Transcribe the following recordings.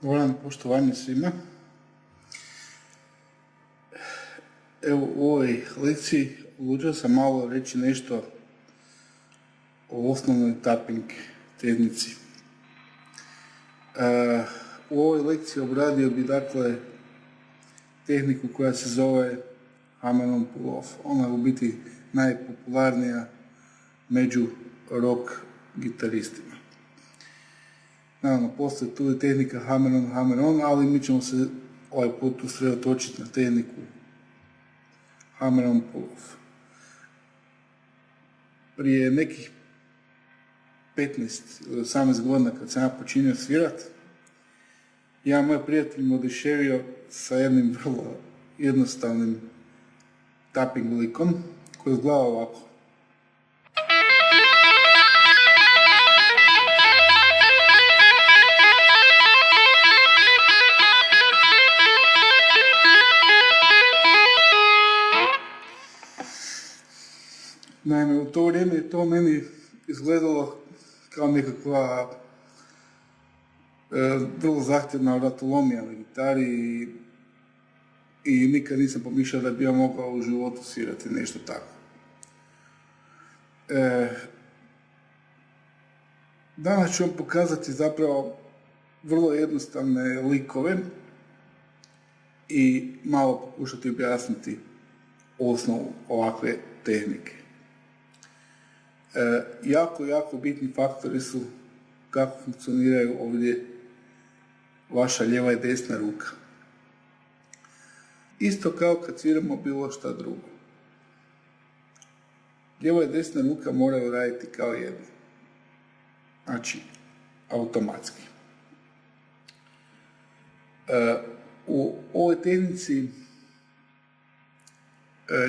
Dobar dan, poštovanje svima. Evo, u ovoj lekciji odlučio sam malo reći nešto o osnovnoj tapping tehnici. U ovoj lekciji obradio bi dakle tehniku koja se zove hammer-on pull-off. Ona je u biti najpopularnija među rock gitaristima. Naravno, postoji tu i tehnika hammer-on, ali mi ćemo se ovaj put usredotočiti na tehniku hammer-on pull-off. Prije nekih 15 ili 18 godina kad sam ja počinio svirat, ja moj prijatelj me oduševio sa jednim vrlo jednostavnim tapping likom koji izgleda ovako. Naime, u to vrijeme je to meni izgledalo kao nekakva vrlo zahtjevna vratolomija na gitari i nikad nisam pomišljao da bi ja mogao u životu svirati nešto tako. Danas ću vam pokazati zapravo vrlo jednostavne likove i malo pokušati objasniti osnovu ovakve tehnike. Jako bitni faktori su kako funkcioniraju ovdje vaša lijeva i desna ruka. Isto kao kad sviramo bilo šta drugo. Lijeva i desna ruka moraju raditi kao jedno. Znači, automatski. U ovoj tehnici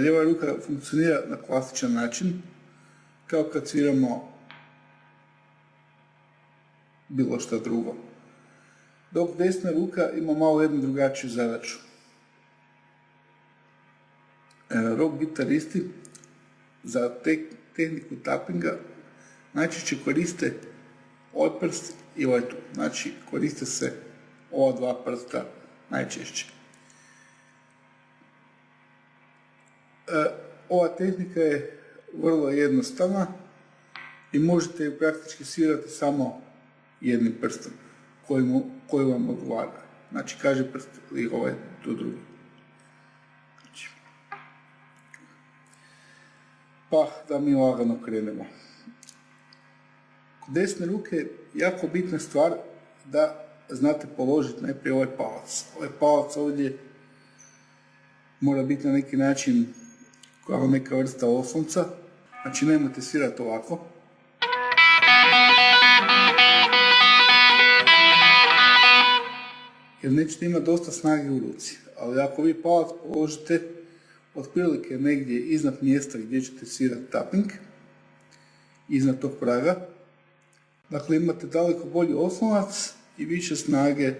lijeva ruka funkcionira na klasičan način, kao kad sviramo bilo šta drugo. Dok desna ruka ima malo jednu drugačiju zadaću. Rock gitaristi za tehniku tappinga najčešće koriste ovaj prst i ovaj tu. Znači, koriste se ova dva prsta najčešće. Ova tehnika je vrlo jednostavna i možete ju praktički svirati samo jednim prstom koji vam odgovara. Znači, kaže prst ili ovaj tu drugi. Znači. Pa, da mi lagano krenemo. Kod desne ruke je jako bitna stvar da znate položiti najprije ovaj palac. Ovaj palac ovdje mora biti na neki način kao neka vrsta oslonca. Znači, nemojte svirati ovako. Jer nećete imati dosta snage u ruci. Ali ako vi palac položite otprilike negdje iznad mjesta gdje ćete svirati tapping, iznad tog praga, dakle imate daleko bolji oslonac i više snage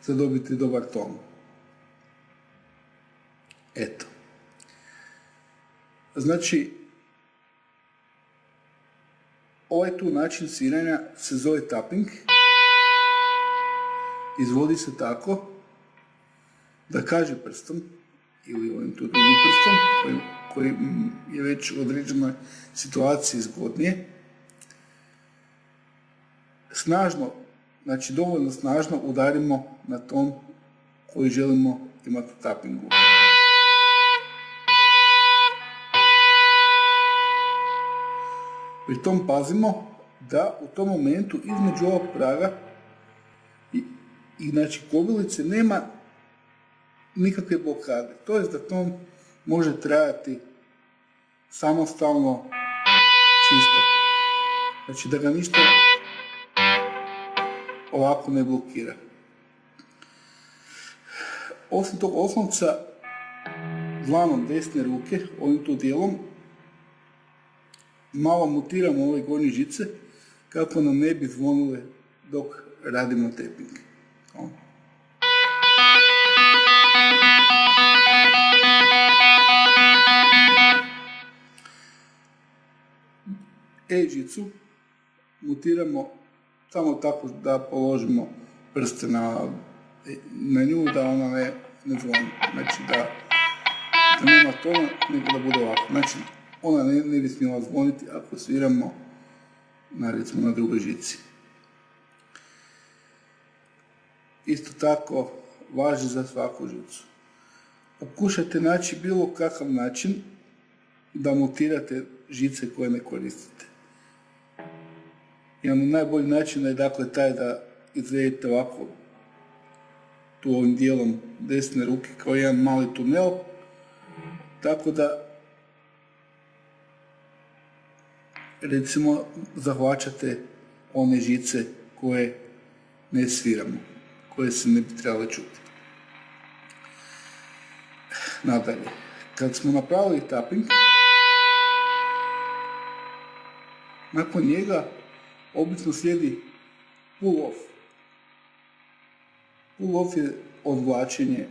za dobiti dobar ton. Eto. Znači, ovaj tu način sviranja se zove tapping. Izvodi se tako da kaže prstom ili ovim tu drugim prstom koji je već u određenoj situaciji zgodnije, snažno, znači dovoljno snažno udarimo na ton koji želimo imati u tappingu. Pri tom pazimo da u tom momentu između ovog praga i znači kobilice nema nikakve blokade. To jest da ton može trajati samostalno čisto. Znači da ga ništa ovako ne blokira. Osim tog oslonca, dlanom desne ruke, ovim tu dijelom, malo mutiramo ove gornje žice kako nam ne bi zvonile dok radimo tapping. E-žicu mutiramo samo tako da položimo prste na na nju da ona ne zvoni. Znači da nema tona, nego da bude ovako. Znači ona ne bi smjela zvoniti ako sviramo recimo na drugoj žici. Isto tako važi za svaku žicu. Pokušajte naći bilo kakav način da mutirate žice koje ne koristite. Jedan najbolji način je dakle taj da izredite ovako tu ovim dijelom desne ruke kao jedan mali tunel, tako da recimo zahvaćate one žice koje ne sviramo, koje se ne bi trebale čuti. Nadalje, kad smo napravili tapping, nakon njega obično slijedi pull off. Pull off je odvlačenje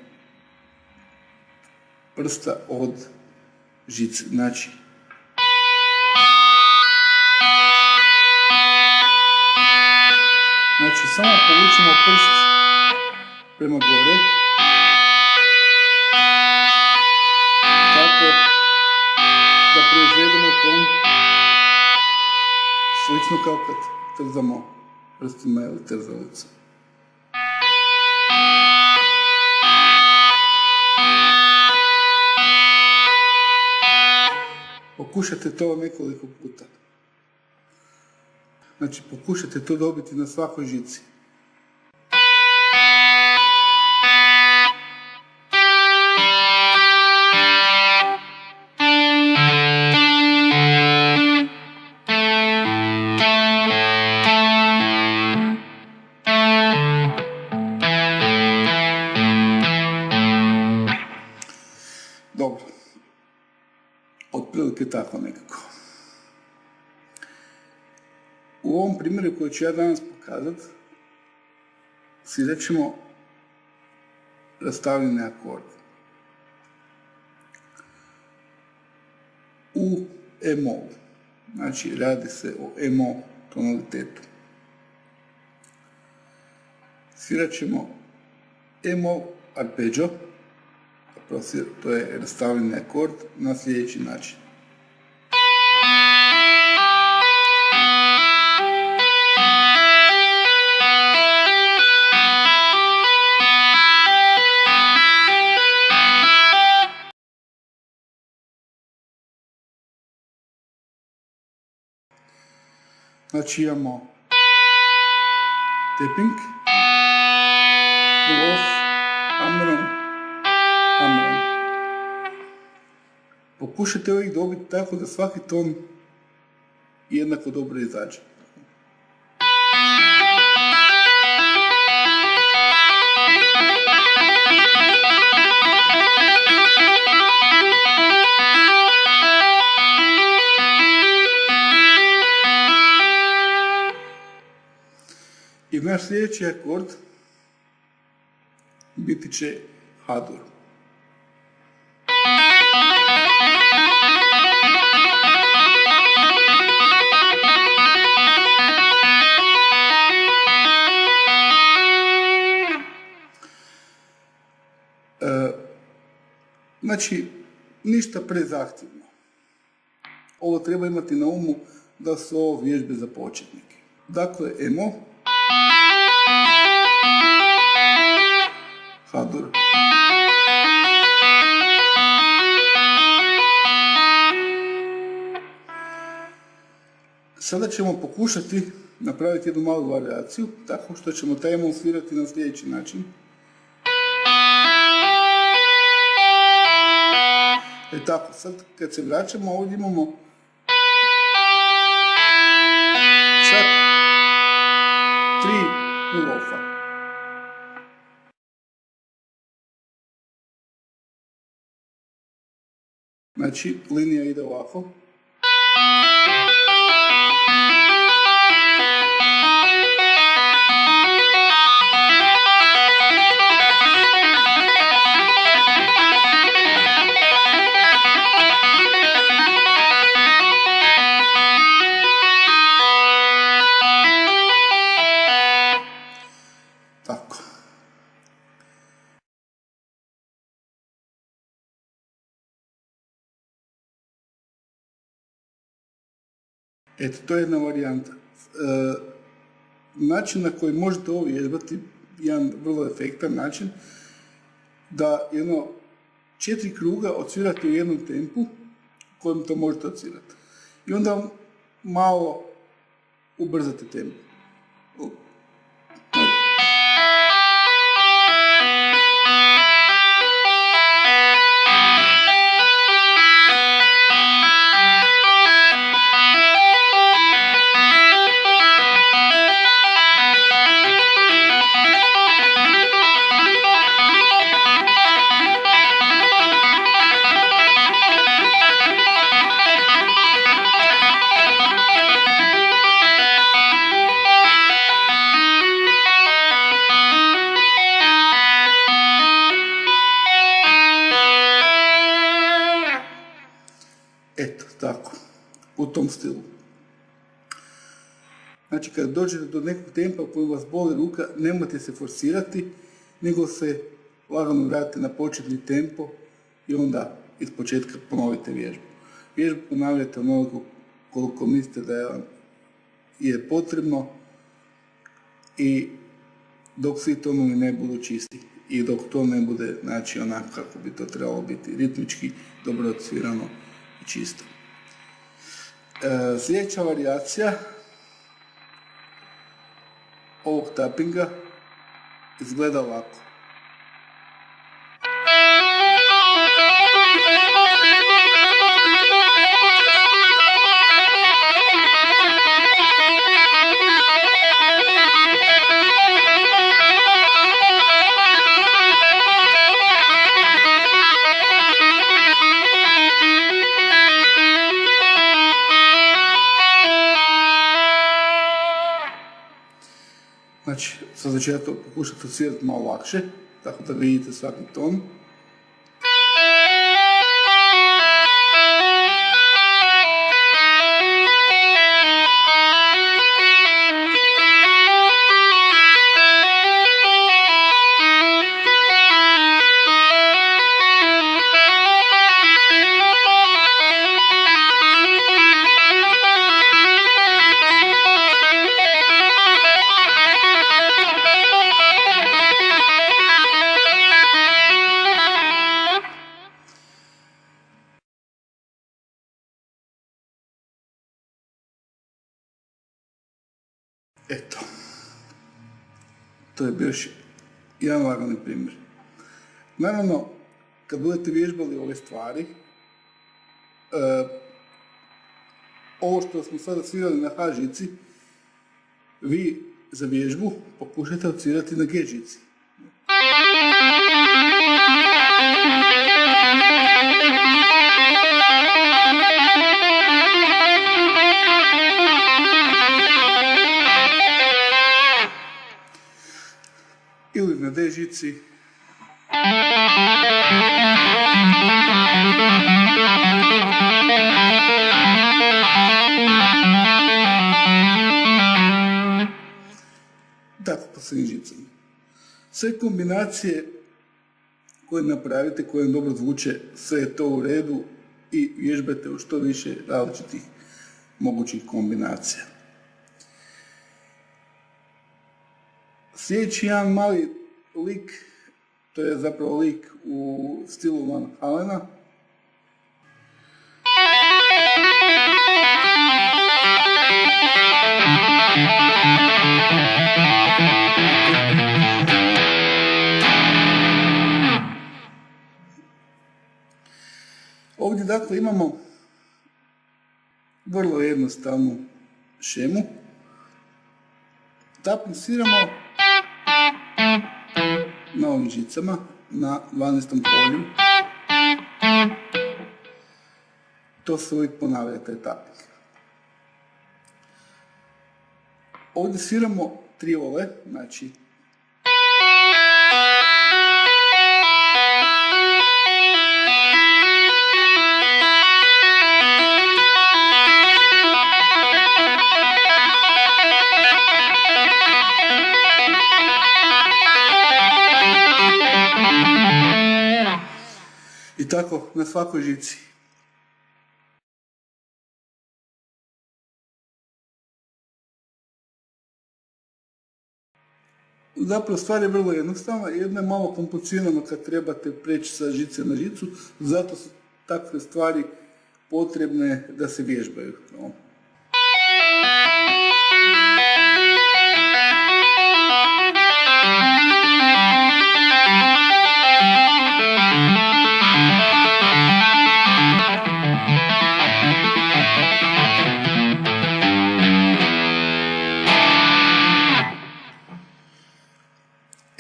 prsta od žice. Znači, samo povučemo prst prema gore, tako da proizvedemo ton slično kao kad trzamo prstima ili trzalicom. Pokušajte to nekoliko puta. Znači, pokušajte to dobiti na svakoj žici. Dobro. Otprilike tako nekako. U ovom primjeru koji ću ja danas pokazati, svirat ćemo rastavljene akorde. U E-mol. Znači, radi se o E-mol tonalitetu. Svirat ćemo E-mol arpeggio, to je rastavljeni akord, na sljedeći način. Znači imamo tapping, pull off, hammerom, hammerom. Pokušajte uvijek dobiti tako da svaki ton jednako dobro izađe. I naš sljedeći akord biti će Ha-dur. Znači, ništa prezahtjevno. Ovo treba imati na umu da su ovo vježbe za početnike. Dakle, E-mol, Ha-dur. Sada ćemo pokušati napraviti jednu malu varijaciju, tako što ćemo taj E-mol svirati na sljedeći način. Tako, sad kad se vraćamo, ovdje imamo čak 3 pull-offa. Znači, linija ide ovako. Tako. Eto, to je jedna varijanta. Način na koji možete ovo vježbati, jedan vrlo efektan način, da 4 kruga odsvirate u jednom tempu kojim to možete odsvirati. I onda malo ubrzate tempo. Eto, tako, u tom stilu. Znači, kad dođete do nekog tempa u kojem vas boli ruka, nemojte se forsirati, nego se lagano vratite na početni tempo i onda iz početka ponovite vježbu. Vježbu ponavljate onoliko koliko mislite da je potrebno i dok svi tonovi ne budu čisti i dok to ne bude, znači, onako kako bi to trebalo biti, ritmički, dobro odsvirano i čisto. Sljedeća varijacija ovog tappinga izgleda ovako. Znači, sada ću ja to pokušati odsvirati malo lakše, tako da vidite svaki ton. Eto, to je bio još jedan lagani primjer. Naravno, kad budete vježbali ove stvari, ovo što smo sada svirali na H žici, vi za vježbu pokušajte odsvirati na G žici. Ili na D žici. Tako po svim žicama. Sve kombinacije koje napravite, koje dobro zvuče, sve je to u redu i vježbate u što više različitih mogućih kombinacija. Sljedeći jedan mali lik, to je zapravo lik u stilu Van Halena. Ovdje dakle imamo vrlo jednostavnu šemu. Tapping sviramo na ovim žicama, na 12. polju. To se uvijek ponavlja, taj tapping. Ovdje sviramo triole, znači i tako na svakoj žici. Zapravo stvar je vrlo jednostavna, jedna je malo komplicirana kad trebate preći sa žice na žicu, zato su takve stvari potrebne da se vježbaju. No.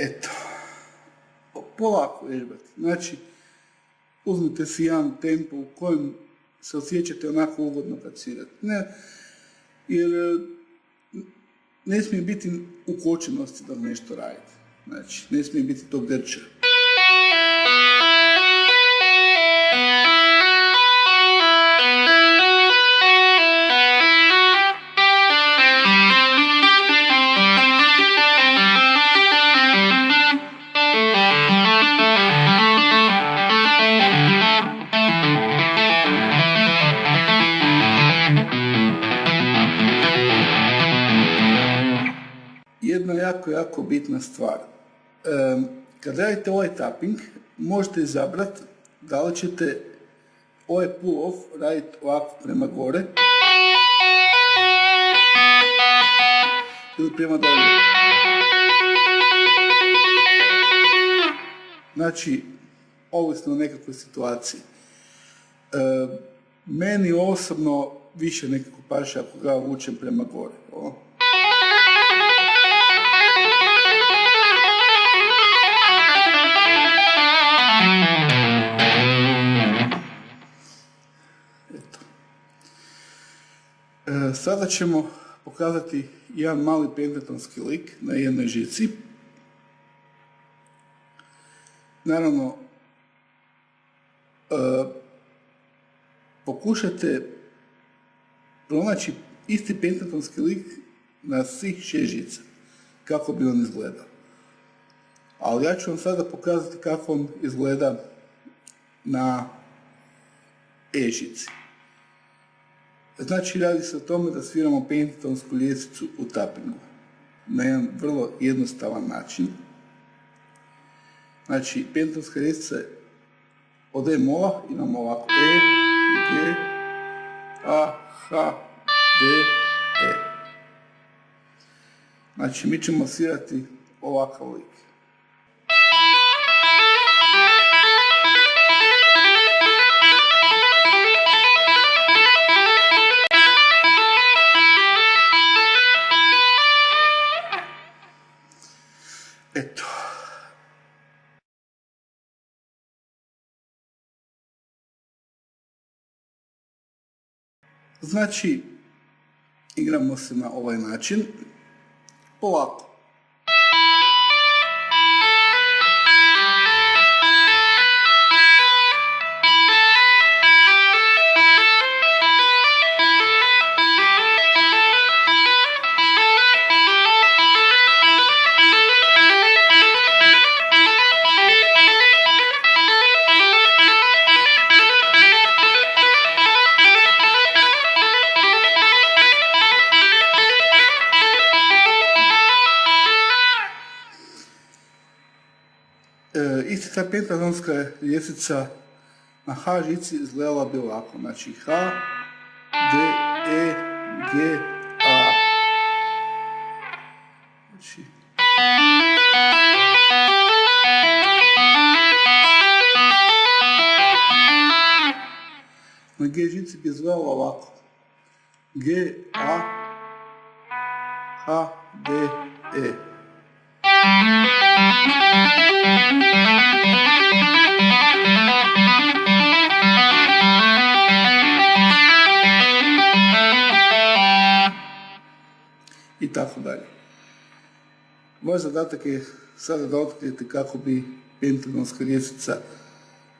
Eto, polako vježbati. Znači, uzmite si jedan tempo u kojem se osjećate onako ugodno kad svirate. Jer ne smije biti ukočenosti da nešto radite. Znači, ne smije biti tog drča. Jedna jako bitna stvar. Kad radite ovaj tapping, možete izabrati da li ćete ovaj pull-off raditi ovako prema gore ili prema dolje. Znači, ovisno o nekakvoj situaciji. Meni osobno više nekako paše ako ga vučem prema gore. Sada ćemo pokazati jedan mali pentatonski lik na jednoj žici. Naravno, pokušajte pronaći isti pentatonski lik na svih 6 žica, kako bi on izgledao. Ali ja ću vam sada pokazati kako on izgleda na E žici. Znači, radi se o tome da sviramo pentatonsku ljestvicu u tappingu na jedan vrlo jednostavan način. Znači, pentatonska ljestvica je od E mola, imamo ovako E, G, A, H, D, E. Znači, mi ćemo svirati ovakav lik. Eto. Znači, igramo se na ovaj način, polako. Ista ta pentatonska ljestvica na H žici izgledala bi ovako. Znači H, D, E, G, A. Znači... Na G žici bi izgledala ovako. G, A, H, D, E. I tako dalje. Moj zadatak je sada da otkrijete kako bi pentatonska ljestvica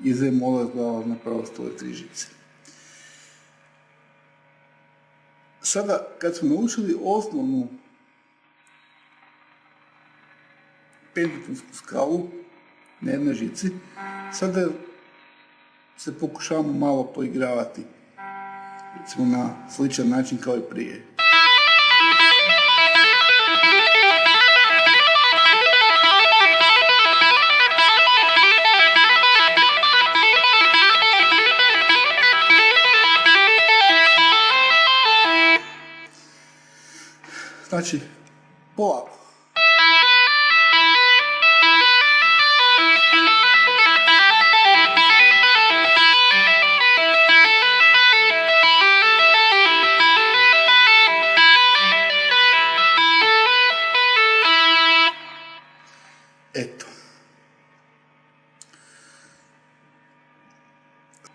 iz E mola izgledala na preostale 3 žice. Sada, kad smo naučili osnovnu pentatonsku skalu na jednoj žici, sada se pokušavamo malo poigravati, recimo na sličan način kao i prije. Znači, polako. Eto.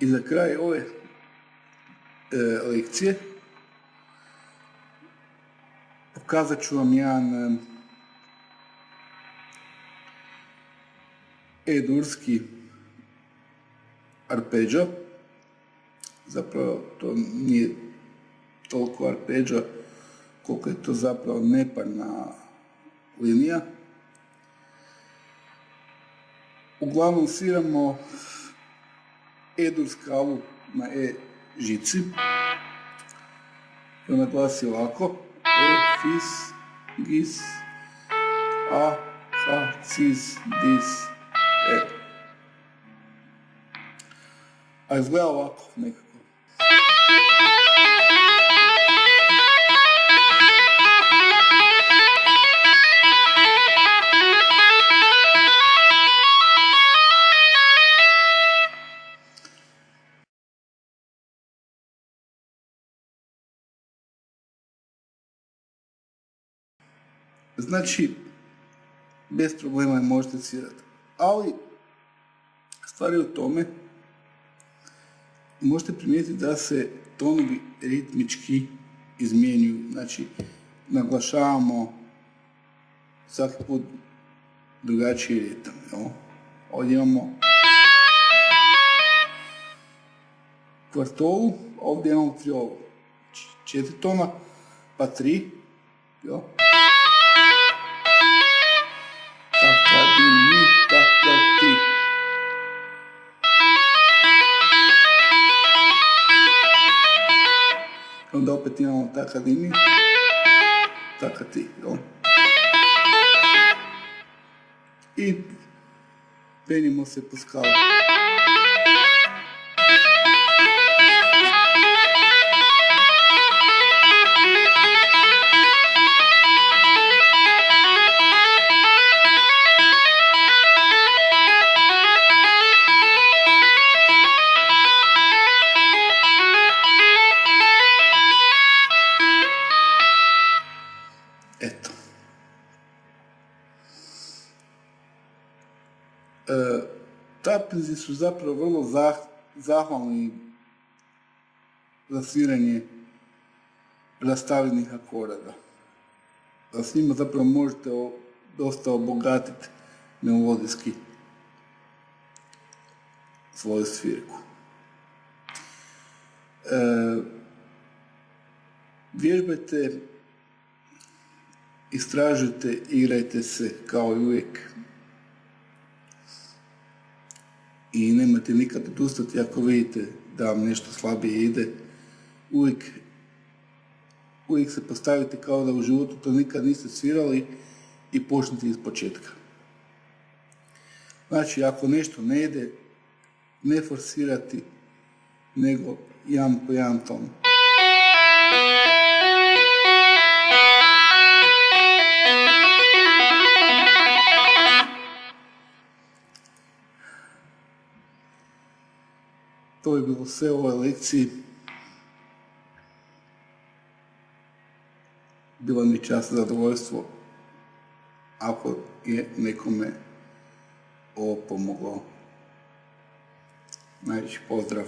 I za kraj ove lekcije pokazat ću vam jedan E-durski arpeggio. Zapravo to nije toliko arpeggio koliko je to zapravo neparna linija. Uglavnom sviramo E-dur skalu na E žici. I ona glasi ovako: E, fis, gis, a, ha, cis, dis, e. A izgleda ovako nekako. Znači, bez problema je možete svirati. Ali, stvar je u tome, možete primijetiti da se tonovi ritmički izmjenjuju. Znači, naglašavamo svaki put drugačiji ritam. Ovdje imamo kvartolu, ovdje imamo triolu. 4 tona, pa 3. Taka di mi, taka ti. Onda opet imamo taka di mi, taka ti. I penimo se po skali. Eto. Tapinzi su zapravo vrlo zahvalni za sviranje rastavljenih akorda. S njima zapravo možete dosta obogatiti melodijski svoju svirku. Vježbajte, istražujte, igrajte se kao i uvijek. I nemojte nikad odustati ako vidite da vam nešto slabije ide. Uvijek se postavite kao da u životu to nikad niste svirali i počnite iz početka. Znači, ako nešto ne ide, ne forsirati, nego jedan po jedan ton. To je bilo sve u ovoj lekciji. Bilo mi čast i zadovoljstvo ako je nekome ovo pomoglo. Najveći pozdrav.